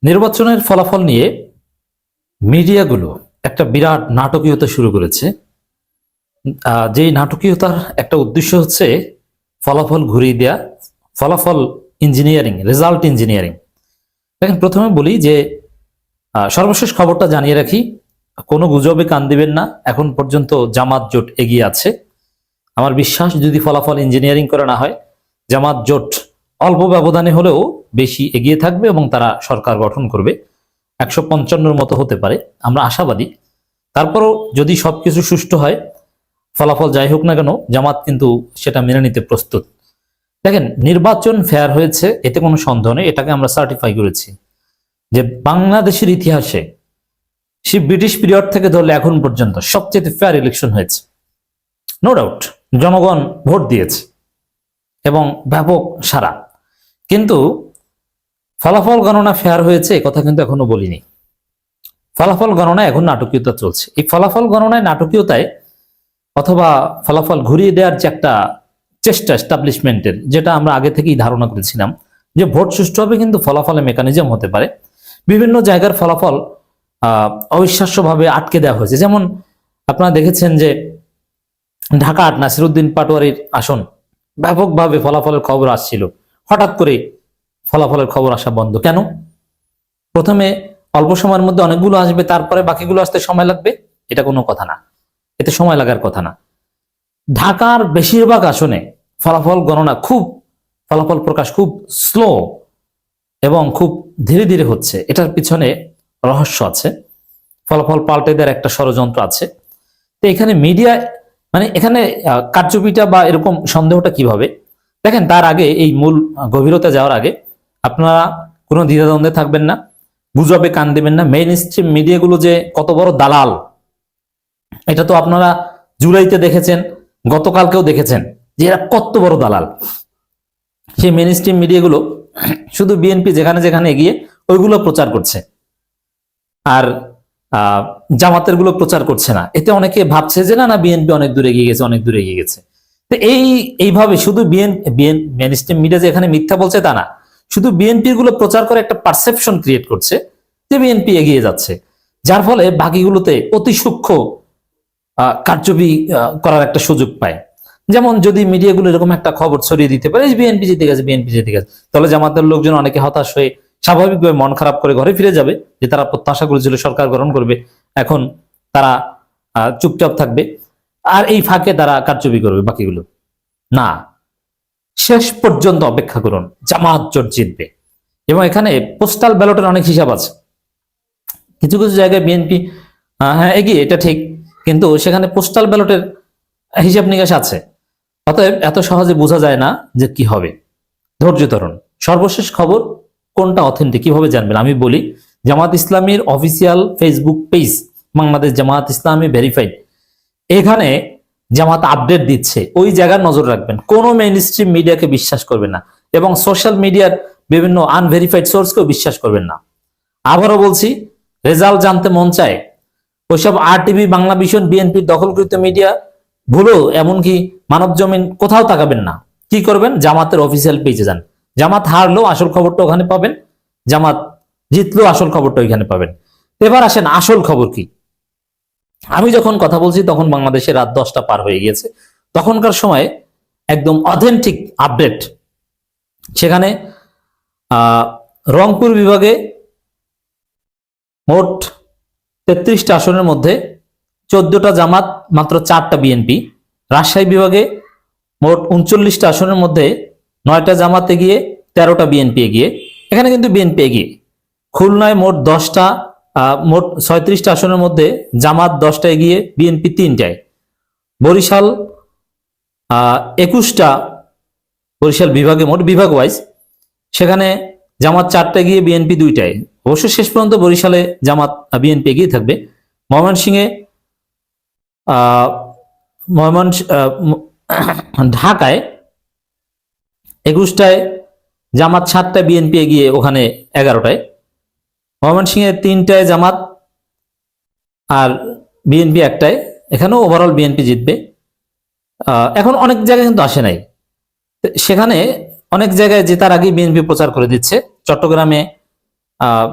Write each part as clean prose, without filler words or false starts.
নির্বাচনের ফলাফল নিয়ে মিডিয়াগুলো একটা বিরাট নাটকীয়তা শুরু করেছে। যেই নাটকীয়তার একটা উদ্দেশ্য হচ্ছে ফলাফল ঘুরিয়ে দেয়া, ফলাফল ইঞ্জিনিয়ারিং, রেজাল্ট ইঞ্জিনিয়ারিং। দেখেন, প্রথমে বলি যে সর্বশেষ খবরটা জানিয়ে রাখি, কোনো গুজবে কান দিবেন না। এখন পর্যন্ত জামাত জোট এগিয়ে আছে। আমার বিশ্বাস, যদি ফলাফল ইঞ্জিনিয়ারিং করে না হয়, জামাত জোট অল্প ব্যবধানে হলেও বেশি এগিয়ে থাকবে এবং তারা সরকার গঠন করবে। 155-র মতো হতে পারে, আমরা আশাবাদী। তারপরও যদি সবকিছু সুষ্ঠু হয়, ফলাফল যাই হোক না কেন, জামাত কিন্তু সেটা মেনে নিতে প্রস্তুত। দেখেন, নির্বাচন ফেয়ার হয়েছে, এতে কোনো সন্দেহ নেই। এটাকে আমরা সার্টিফাই করেছি যে বাংলাদেশের ইতিহাসে সে ব্রিটিশ পিরিয়ড থেকে ধরলে এখন পর্যন্ত সবচেয়ে ফেয়ার ইলেকশন হয়েছে, নো ডাউট। জনগণ ভোট দিয়েছে এবং ব্যাপক সারা। কিন্তু ফলাফল গণনা ফেয়ার হয়েছে কথা কিন্তু এখনো বলিনি। ফলাফল গণনায় এখন নাটকীয়তা চলছে। এই ফলাফল গণনায় নাটকীয়তায় অথবা ফলাফল ঘুরিয়ে দেওয়ার যে একটা চেষ্টা এস্টাবলিশমেন্টের, যেটা আমরা আগে থেকেই ধারণা করেছিলাম যে ভোট সুষ্ঠু হবে, কিন্তু ফলাফলে মেকানিজম হতে পারে। বিভিন্ন জায়গার ফলাফল অবিশ্বাস্যভাবে আটকে দেওয়া হয়েছে। যেমন আপনারা দেখেছেন যে ঢাকা ৮ নাসিরউদ্দিন পাটোয়ারির আসন ব্যাপকভাবে ফলাফলের খবর আসছিল, হঠাৎ করে ফলাফলের খবর আসা বন্ধ। কেন? প্রথমে অল্প সময়ের মধ্যে অনেকগুলো আসবে, তারপরে বাকিগুলো আসতে সময় লাগবে, এটা কোনো কথা না, এতে সময় লাগার কথা না। ঢাকার বেশিরভাগ আসনে ফলাফল গণনা ফলাফল প্রকাশ খুব স্লো এবং খুব ধীরে ধীরে হচ্ছে। এটার পিছনে রহস্য আছে, ফলাফল পাল্টে দেওয়ার একটা ষড়যন্ত্র আছে। তো এখানে মিডিয়া এখানে কারচুপিটা বা এরকম সন্দেহটা কিভাবে? দেখেন, তার আগে এই মূল গভীরতা যাওয়ার আগে আপনারা কোনো দ্বিধাদ্বন্দ্বে থাকবেন না, গুজবে কান দেবেন না। মেইন স্ট্রিম মিডিয়াগুলো যে কত বড় দালাল, এটা তো আপনারা জুলাইতে দেখেছেন, গতকালকেও দেখেছেন যে এরা কত বড় দালাল। সেই মেইন স্ট্রিম মিডিয়াগুলো শুধু বিএনপি যেখানে যেখানে এগিয়ে ওইগুলো প্রচার করছে, আর জামাতের গুলো প্রচার করছে না। এতে অনেকে ভাবছে যে না বিএনপি অনেক দূরে এগিয়ে গেছে, অনেক দূরে এগিয়ে গেছে। তো এইভাবে শুধু মেইন স্ট্রিম মিডিয়া যে এখানে মিথ্যা বলছে তা না, শুধু বিএনপির গুলো প্রচার করে একটা পারসেপশন ক্রিয়েট করছে যে বিএনপি এগিয়ে যাচ্ছে, যার ফলে বাকিগুলোতে অতি সূক্ষ্ম কারচুপি করার একটা সুযোগ পায়। যেমন যদি মিডিয়াগুলো এরকম একটা খবর ছড়িয়ে দিতে পারে বিএনপি জিতে গেছে, বিএনপি জিতে গেছে, তাহলে জামাতের লোকজন অনেকে হতাশ হয়ে স্বাভাবিকভাবে মন খারাপ করে ঘরে ফিরে যাবে, যে তারা প্রত্যাশা করেছিল সরকার গঠন করবে, এখন তারা চুপচাপ থাকবে, আর এই ফাঁকে তারা কারচুপি করবে বাকিগুলো। না, শেষ পর্যন্ত অপেক্ষা করুন, জামাত জোট জিতবে। এবং এখানে পোস্টাল ব্যালটের অনেক হিসাব আছে। কিছু কিছু জায়গায় বিএনপি হ্যাঁ এগিয়ে, এটা ঠিক, কিন্তু সেখানে পোস্টাল ব্যালটের হিসাব নিকাশ আছে। অতএব এত সহজে বোঝা যায় না যে কি হবে। ধৈর্য ধরুন। সর্বশেষ খবর কোনটা অথেন্টিক কিভাবে জানবেন? আমি বলি, জামাত ইসলামীর official Facebook page Bangladesh Jamaat Islami verified, এখানে জামাত আপডেট দিচ্ছে, ওই জায়গার নজর রাখবেন। কোনো মেইন স্ট্রিম মিডিয়াকে বিশ্বাস করবেন না এবং সোশ্যাল মিডিয়ার বিভিন্ন আনভেরিফাইড সোর্সকেও বিশ্বাস করবেন না। আবারও বলছি, রেজাল্ট জানতে মন চায়, ওইসব RTV, বাংলা ভিশন, বিএনপির দখলকৃত মিডিয়া ভুলো এমনকি মানব জমিন কোথাও তাকাবেন না। কি করবেন? জামাতের অফিসিয়াল পেজে যান। জামাত হারলেও আসল খবরটা ওখানে পাবেন, জামাত জিতলেও আসল খবরটা ওইখানে পাবেন। এবার আসেন আসল খবর কি। আমি যখন কথা বলছি তখন বাংলাদেশে রাত 10টা পার হয়ে গিয়েছে। তখনকার সময় একদম অথেন্টিক আপডেট, সেখানে রংপুর বিভাগে মোট 33টা আসনের মধ্যে 14টা জামাত, মাত্র 4টা বিএনপি। রাজশাহী বিভাগে মোট 39টা আসনের মধ্যে 9টা জামাত এগিয়ে, 13টা বিএনপি এগিয়ে, এখানে কিন্তু বিএনপি এগিয়ে। খুলনায় মোট 36টা আসনের মধ্যে জামাত 10টা এগিয়ে, বিএনপি 3টায়। বরিশাল 21টা, বরিশাল বিভাগে মোট বিভাগ ওয়াইজ, সেখানে জামাত 4টা এগিয়ে, বিএনপি 2টায়। অবশ্য শেষ পর্যন্ত বরিশালে জামাত বিএনপি এগিয়ে থাকবে। ঢাকায় 21টায় জামাত, 7টা বিএনপি এগিয়ে, ওখানে 11টায়। ময়মনসিংহে 3টায় জামাত আর বিএনপি 1টায়, এখানেও ওভারঅল বিএনপি জিতবে। এখন অনেক জায়গায় কিন্তু আসে নাই, সেখানে অনেক জায়গায় জেতার আগে বিএনপি প্রচার করে দিচ্ছে। চট্টগ্রামে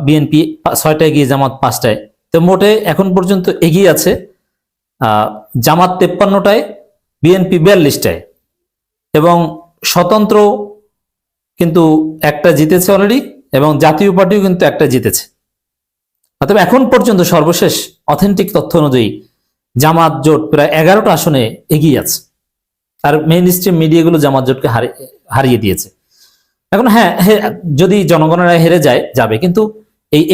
বিএনপি 6টায় এগিয়ে, জামাত 5টায়। তো মোটে এখন পর্যন্ত এগিয়ে আছে জামাত 53টায়, বিএনপি 42টায়, এবং স্বতন্ত্র কিন্তু একটা জিতেছে অলরেডি, এবং জাতীয় পার্টিও কিন্তু একটা জিতেছে। অর্থাৎ এখন পর্যন্ত সর্বশেষ অথেন্টিক তথ্য অনুযায়ী জামাত জোট প্রায় 11টা আসনে এগিয়ে আছে, আর মেইন স্ট্রিম মিডিয়াগুলো জামাত জোটকে হারিয়ে দিয়েছে। এখন হ্যাঁ, যদি জনগণের হেরে যাবে, কিন্তু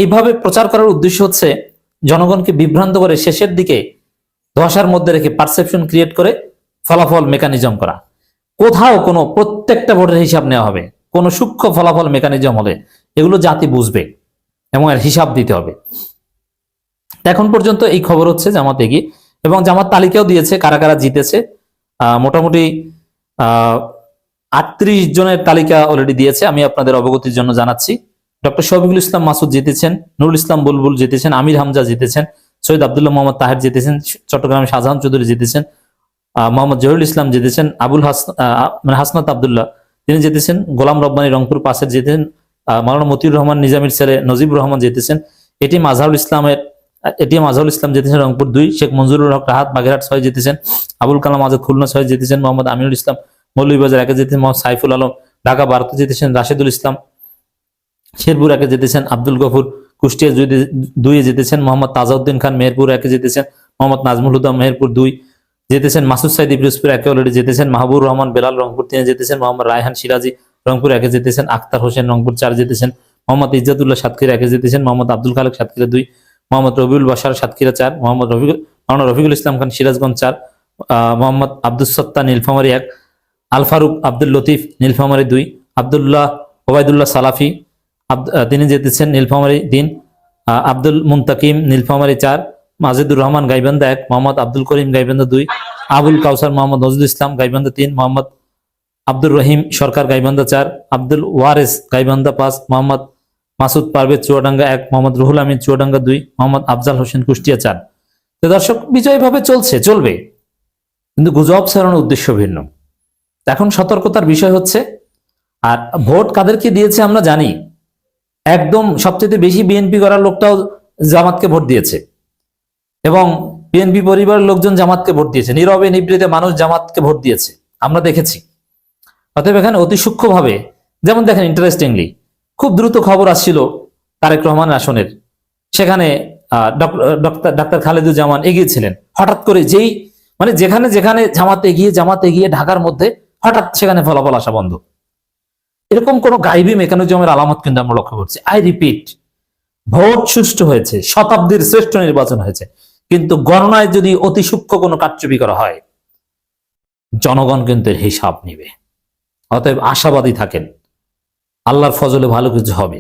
এইভাবে প্রচার করার উদ্দেশ্য হচ্ছে জনগণকে বিভ্রান্ত করে শেষের দিকে ধোঁয়াশার মধ্যে রেখে পারসেপশন ক্রিয়েট করে ফলাফল মেকানিজম করা। কোথাও কোনো প্রত্যেকটা ভোটের হিসাব নেওয়া হবে, কোনো সূক্ষ্ম ফলাফল মেকানিজম হলে এগুলো জাতি বুঝবে এবং এর হিসাব দিতে হবে। এখন পর্যন্ত এই খবর হচ্ছে জামাত এগিয়ে, এবং জামাত তালিকাও দিয়েছে কারা কারা জিতেছে। মোটামুটি 38 জনের তালিকা অলরেডি দিয়েছে, আমি আপনাদের অবগতির জন্য জানাচ্ছি। ডক্টর শফিকুল ইসলাম মাসুদ জিতেছেন, নুরুল ইসলাম বুলবুল জিতেছেন, আমির হামজা জিতেছেন, সৈয়দ আব্দুল্লাহ মোহাম্মদ তাহের জিতেছেন, চট্টগ্রামে শাহজাহান চৌধুরী জিতেছেন, মোহাম্মদ জহিরুল ইসলাম জিতেছেন, হাসনাত আব্দুল্লাহ তিনি জিতেছেন, গোলাম রব্বানী রংপুর 5-এর জিতেছেন, মাওলানা মতিউর রহমান নিজামীর ছেলে নজিবুর রহমান জিতেছেন, এটি মাজহারুল ইসলাম জিতেছেন রংপুর 2, শেখ মঞ্জুরুল হক রাহাত বাগেরহাট 6 জিতেছেন, আবুল কালাম আজাদ খুলনা 6 জিতেছেন, মোহাম্মদ আমিনুল ইসলাম মৌলভীবাজার 1 জিতেছেন, মোহাম্মদ সাইফুল আলম ঢাকা 12 জিতেছেন, রাশেদুল ইসলাম শেরপুর 1 জিতেছেন, আব্দুল গফুর কুষ্টিয়া 2 জিতেছেন, মোহাম্মদ তাজাউদ্দিন খান মেহেরপুর 1 জিতেছেন, মোহাম্মদ নাজমুল হুদা মেহেরপুর 2 জিতেছেন, মাসুদ সাইদ পিরোজপুর 1 অলরেডি জিতেছেন, মাহবুর রহমান বেলাল রংপুর 3 জিতেছেন, মোহাম্মদ রায়হান সিরাজি রংপুর 1 জিতেছেন, আখতার হোসেন রংপুর 4 জিতেছেন, মোহাম্মদ ইজ্জাতুল্লাহ সাতক্ষীরা 1 জিতেছেন, মোহাম্মদ আব্দুল খালেক সাতক্ষীরা 2, মোহাম্মদ রবিউল বাশার সাতক্ষীরা 4, মোহাম্মদ রফিকুল ইসলাম খান সিরাজগঞ্জ 4, মোহাম্মদ আব্দুস সত্তা নীলফামারী 1, আল ফারুক আব্দুল লতিফ নীলফামারী 2, আব্দুল্লাহ ওবায়দুল্লাহ সালাফি তিনি জিতেছেন নীলফামারী 3, আব্দুল মুন্তাকিম নীলফামারী 4, মাজিদুর রহমান গাইবান্ধা 1, মোহাম্মদ আব্দুল করিম গাইবান্ধা 2, আবুল কাউসার মোহাম্মদ নজরুল ইসলাম গাইবান্ধা 3, মোহাম্মদ আব্দুর রহিম সরকার গাইবান্ধা 4, আব্দুল ওয়ারেস গাইবান্ধা 5, মোহাম্মদ মাসুদ পারভেজ চুয়াডাঙ্গা 1, মোহাম্মদ রুহুল আমিন চুয়াডাঙ্গা 2, মোহাম্মদ আফজাল হোসেন কুষ্টিয়া 4। তো দর্শক, বিজয়ভাবে চলবে, কিন্তু গুজব ছড়ানোর উদ্দেশ্য ভিন্ন। এখন সতর্কতার বিষয় হচ্ছে, আর ভোট কাদেরকে দিয়েছে আমরা জানি, একদম সবচেয়ে বেশি বিএনপি করার লোকটাও জামাতকে ভোট দিয়েছে, এবং বিএনপি পরিবারের লোকজন জামাতকে ভোট দিয়েছে, নীরবে নিভৃতে মানুষ জামাতকে ভোট দিয়েছে, আমরা দেখেছি। অতএব এখানে অতি সূক্ষ্মভাবে, যেমন দেখেন ইন্টারেস্টিংলি খুব দ্রুত খবর আসছিল তারেক রহমান আসনের, সেখানে ডাক্তার খালেদুজ্জামান এগিয়েছিলেন, হঠাৎ করে যেখানে যেখানে জামাত এগিয়ে ঢাকার মধ্যে হঠাৎ সেখানে ফলাফল আসা বন্ধ। এরকম কোন গাইবী মেকানিজমের আলামত কিন্তু আমরা লক্ষ্য করছি। আই রিপিট, ভোট সুষ্ঠু হয়েছে, শতাব্দীর শ্রেষ্ঠ নির্বাচন হয়েছে, কিন্তু গণনায় যদি অতি সূক্ষ্ম কোনো কারচুপি করা হয়, জনগণ কিন্তু এর হিসাব নিবে। অতএব আশাবাদী থাকেন, আল্লাহর ফজলে ভালো কিছু হবে।